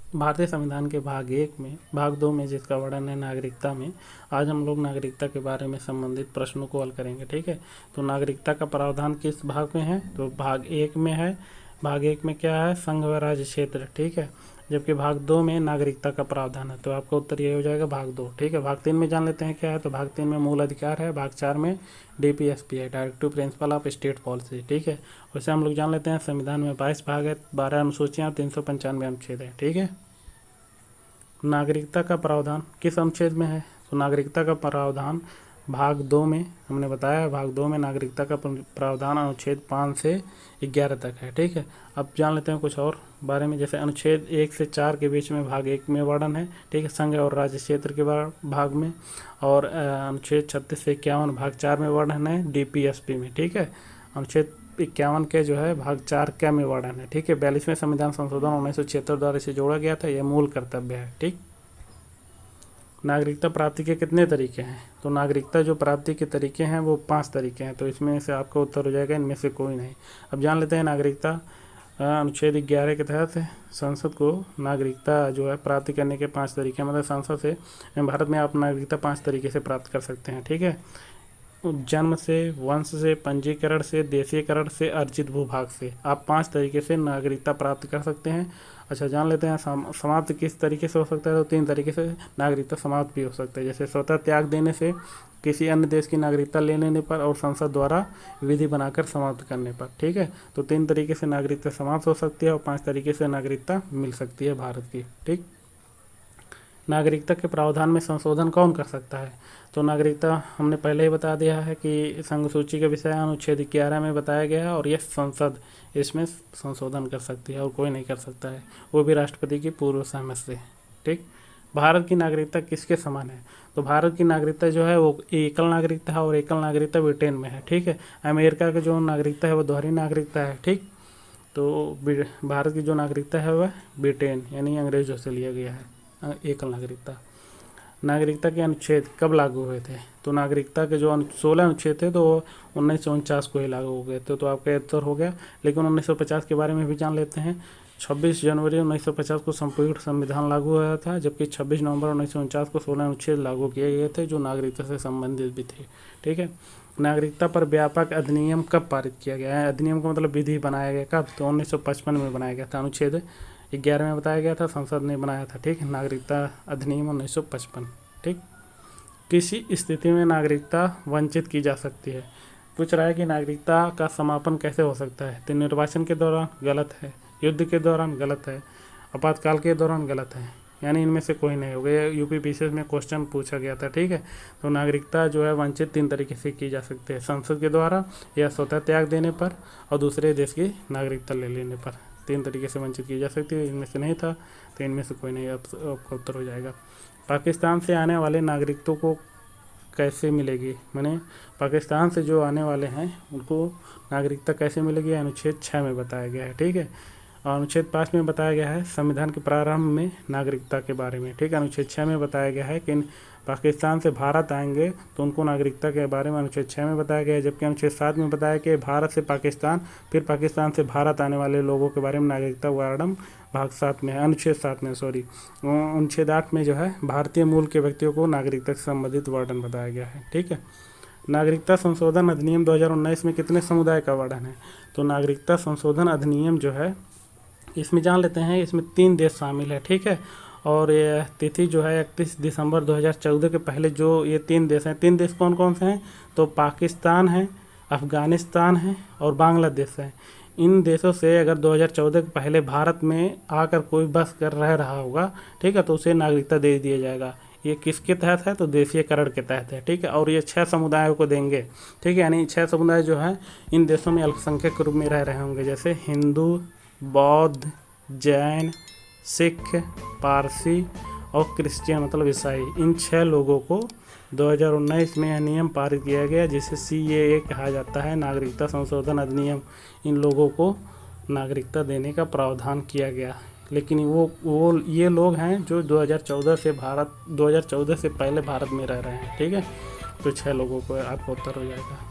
भारतीय संविधान के भाग 2 में जिसका वर्णन है नागरिकता में, आज हम लोग नागरिकता के बारे में संबंधित प्रश्नों को हल करेंगे। ठीक है, तो नागरिकता का प्रावधान किस भाग में है? तो भाग 1 में है। भाग 1 में क्या है? संघ व राज्य क्षेत्र। ठीक है, जबकि भाग 2 में नागरिकता का प्रावधान है। तो आपका उत्तर ये हो जाएगा भाग 2। ठीक है, भाग 3 में जान लेते हैं क्या है। तो भाग 3 में मूल अधिकार है। भाग 4 में DPSP है, directive principle of state policy. ठीक है, वैसे हम लोग जान लेते हैं संविधान में 22 भाग है, 12 अनुसूचियाँ, 395 अनुच्छेद है। ठीक है, नागरिकता का प्रावधान किस अनुच्छेद में है? तो नागरिकता का प्रावधान भाग 2 में हमने बताया, भाग 2 में नागरिकता का प्रावधान अनुच्छेद 5 से 11 तक है। ठीक है, अब जान लेते हैं कुछ और बारे में। जैसे अनुच्छेद 1 से 4 के बीच में भाग 1 में वर्णन है। ठीक है, संघ और राज्य क्षेत्र के भाग में। और अनुच्छेद 36 से 51 भाग 4 में वर्णन है DPSP में। ठीक है, अनुच्छेद 51 के जो है भाग 4 क्या में वर्णन है। ठीक है, 42वें संविधान संशोधन 1976 द्वारा इसे जोड़ा गया था। यह मूल कर्तव्य है। ठीक, नागरिकता प्राप्ति के कितने तरीके हैं? तो नागरिकता जो प्राप्ति के तरीके हैं वो 5 तरीके हैं। तो इसमें से आपका उत्तर हो जाएगा इनमें से कोई नहीं। अब जान लेते हैं नागरिकता अनुच्छेद 11 के तहत संसद को नागरिकता जो है प्राप्ति करने के 5 तरीके, मतलब संसद से भारत में आप नागरिकता 5 तरीके से प्राप्त कर सकते हैं। ठीक है, जन्म से, वंश से, पंजीकरण से, देशीयकरण से, अर्जित भूभाग से, आप 5 तरीके से नागरिकता प्राप्त कर सकते हैं। अच्छा, जान लेते हैं समाप्त किस तरीके से हो सकता है। तो 3 तरीके से नागरिकता समाप्त भी हो सकता है। जैसे स्वतः त्याग देने से, किसी अन्य देश की नागरिकता ले लेने पर, और संसद द्वारा विधि बनाकर समाप्त करने पर। ठीक है, तो 3 तरीके से नागरिकता समाप्त हो सकती है और 5 तरीके से नागरिकता मिल सकती है भारत की। ठीक, नागरिकता के प्रावधान में संशोधन कौन कर सकता है? तो नागरिकता हमने पहले ही बता दिया है कि संघ सूची के विषय अनुच्छेद 11 में बताया गया है, और यह संसद इसमें संशोधन कर सकती है और कोई नहीं कर सकता है, वो भी राष्ट्रपति की पूर्व सहमति से। ठीक, भारत की नागरिकता किसके समान है? तो भारत की नागरिकता जो है वो एकल नागरिकता है, और एकल नागरिकता ब्रिटेन में है। ठीक है, अमेरिका की जो नागरिकता है वो दोहरी नागरिकता है। ठीक, तो भारत की जो नागरिकता है वह ब्रिटेन यानी अंग्रेजों से लिया गया है एकल नागरिकता। नागरिकता के अनुच्छेद कब लागू हुए थे? तो नागरिकता के जो 16 अनुच्छेद थे तो 1949 को ही लागू हो गए थे। तो आपका उत्तर हो गया। लेकिन 1950 के बारे में भी जान लेते हैं। 26 जनवरी 1950 को संपूर्ण संविधान लागू हुआ था, जबकि 26 नवंबर 1949 को 16 अनुच्छेद लागू किए गए थे जो नागरिकता से संबंधित भी थे। ठीक है, नागरिकता पर व्यापक अधिनियम कब पारित किया गया है? अधिनियम का मतलब विधि बनाया गया कब? तो 1955 में बनाया गया था। अनुच्छेद 11 में बताया गया था, संसद ने बनाया था। ठीक, नागरिकता अधिनियम 1955। ठीक, किसी स्थिति में नागरिकता वंचित की जा सकती है? पूछ रहा है कि नागरिकता का समापन कैसे हो सकता है। तो निर्वाचन के दौरान गलत है, युद्ध के दौरान गलत है, आपातकाल के दौरान गलत है, यानी इनमें से कोई नहीं होगा। UPPSC में क्वेश्चन पूछा गया था। ठीक है, तो नागरिकता जो है वंचित 3 तरीके से की जा सकती है, संसद के द्वारा, या स्वतः त्याग देने पर, और दूसरे देश की नागरिकता ले लेने पर। 3 तरीके से वंचित की जा सकती है, इनमें से नहीं था तो इनमें से कोई नहीं। आपका उत्तर हो जाएगा। पाकिस्तान से आने वाले नागरिकों को कैसे मिलेगी? माने पाकिस्तान से जो आने वाले हैं उनको नागरिकता कैसे मिलेगी? अनुच्छेद 6 में बताया गया है। ठीक है, और अनुच्छेद 5 में बताया गया है संविधान के प्रारंभ में नागरिकता के बारे में। ठीक है, अनुच्छेद 6 में बताया गया है कि पाकिस्तान से भारत आएंगे तो उनको नागरिकता के बारे में अनुच्छेद 6 में बताया गया है, जबकि अनुच्छेद 7 में बताया कि भारत से पाकिस्तान, फिर पाकिस्तान से भारत आने वाले लोगों के बारे में नागरिकता वर्णन भाग 7 में है, अनुच्छेद 7 में, सॉरी, अनुच्छेद 8 में जो है भारतीय मूल के व्यक्तियों को नागरिकता से संबंधित वर्णन बताया गया है। ठीक है, नागरिकता संशोधन अधिनियम 2019 में कितने समुदाय का वर्णन है? तो नागरिकता संशोधन अधिनियम जो है इसमें जान लेते हैं, इसमें 3 देश शामिल है। ठीक है, और ये तिथि जो है 31 दिसंबर 2014 के पहले जो ये 3 देश हैं, 3 देश कौन कौन से हैं? तो पाकिस्तान है, अफ़गानिस्तान है और बांग्लादेश है। इन देशों से अगर 2014 के पहले भारत में आकर कोई बस कर रहा होगा, ठीक है, तो उसे नागरिकता दे दिया जाएगा। ये किसके तहत है? तो देशीयकरण के तहत है। ठीक है, और ये 6 समुदायों को देंगे। ठीक है, यानी 6 समुदाय जो है इन देशों में अल्पसंख्यक के रूप में रह रहे होंगे, जैसे हिंदू, बौद्ध, जैन, सिख, पारसी और क्रिश्चियन मतलब ईसाई। इन 6 लोगों को 2019 में यह नियम पारित किया गया जिसे CAA कहा जाता है, नागरिकता संशोधन अधिनियम। इन लोगों को नागरिकता देने का प्रावधान किया गया। लेकिन वो ये लोग हैं जो 2014 से पहले भारत में रह रहे हैं। ठीक है, तो 6 लोगों को आपका उत्तर हो जाएगा।